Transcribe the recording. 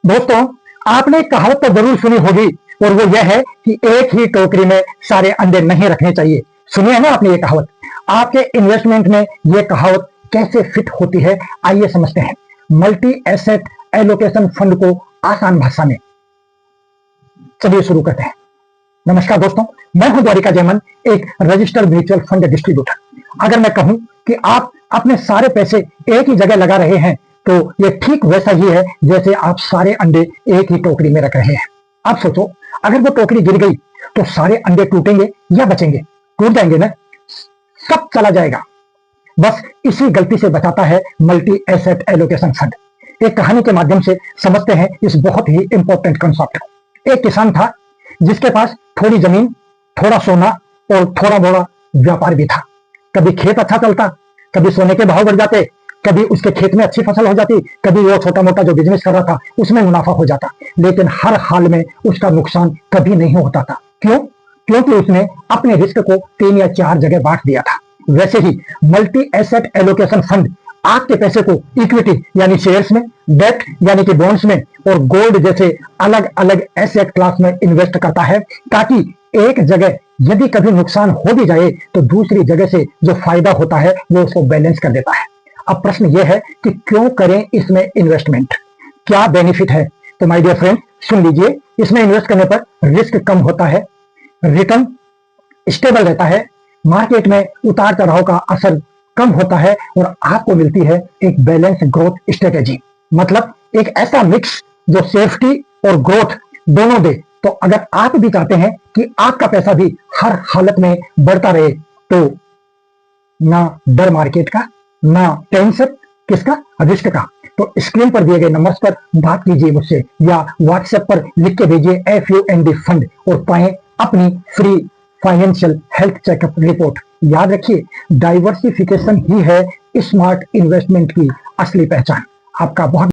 दोस्तों, आपने कहावत तो जरूर सुनी होगी और वो यह है कि एक ही टोकरी में सारे अंडे नहीं रखने चाहिए। सुनिए ना आपने ये कहावत। आपके इन्वेस्टमेंट में ये कहावत कैसे फिट होती है, आइए समझते हैं। मल्टी एसेट एलोकेशन फंड को आसान भाषा में चलिए शुरू करते हैं। नमस्कार दोस्तों, मैं हूं द्वारिका जयमन, एक रजिस्टर्ड म्यूचुअल फंड डिस्ट्रीब्यूटर। अगर मैं कहूं कि आप अपने सारे पैसे एक ही जगह लगा रहे हैं तो ये ठीक वैसा ही है जैसे आप सारे अंडे एक ही टोकरी में रख रहे हैं। अब सोचो, अगर वो टोकरी गिर गई तो सारे अंडे टूटेंगे या बचेंगे? टूट जाएंगे ना, सब चला जाएगा। बस इसी गलती से बचाता है मल्टी एसेट एलोकेशन फंड। एक कहानी के माध्यम से समझते हैं इस बहुत ही इंपॉर्टेंट कॉन्सेप्ट को। एक किसान था जिसके पास थोड़ी जमीन, थोड़ा सोना और थोड़ा मोड़ा व्यापार भी था। कभी खेत अच्छा चलता, कभी सोने के भाव बढ़ जाते, कभी उसके खेत में अच्छी फसल हो जाती, कभी वो छोटा मोटा जो बिजनेस कर रहा था उसमें मुनाफा हो जाता। लेकिन हर हाल में उसका नुकसान कभी नहीं होता था। क्यों? क्योंकि उसने अपने रिस्क को 3 या 4 जगह बांट दिया था। वैसे ही मल्टी एसेट एलोकेशन फंड आपके पैसे को इक्विटी यानी शेयर्स में, डेट यानी कि बॉन्ड्स में और गोल्ड जैसे अलग अलग एसेट क्लास में इन्वेस्ट करता है, ताकि एक जगह यदि कभी नुकसान हो भी जाए तो दूसरी जगह से जो फायदा होता है वो उसको बैलेंस कर देता है। अब प्रश्न यह है कि क्यों करें इसमें इन्वेस्टमेंट, क्या बेनिफिट है? तो माय डियर फ्रेंड, सुन लीजिए। इसमें इन्वेस्ट करने पर रिस्क कम होता है, रिटर्न स्टेबल रहता है, मार्केट में उतार चढ़ाव का असर कम होता है और आपको मिलती है एक बैलेंस ग्रोथ स्ट्रेटेजी। मतलब एक ऐसा मिक्स जो सेफ्टी और ग्रोथ दोनों दे। तो अगर आप भी चाहते हैं कि आपका पैसा भी हर हालत में बढ़ता रहे तो ना डर मार्केट का, ना टेंशन किसका, रिस्क का, तो स्क्रीन पर दिए गए नंबर्स पर बात कीजिए मुझसे या व्हाट्सएप पर लिख के भेजिए FUND फंड और पाएं अपनी free financial health checkup report. याद रखिए, डाइवर्सिफिकेशन ही है स्मार्ट इन्वेस्टमेंट की असली पहचान। आपका बहुत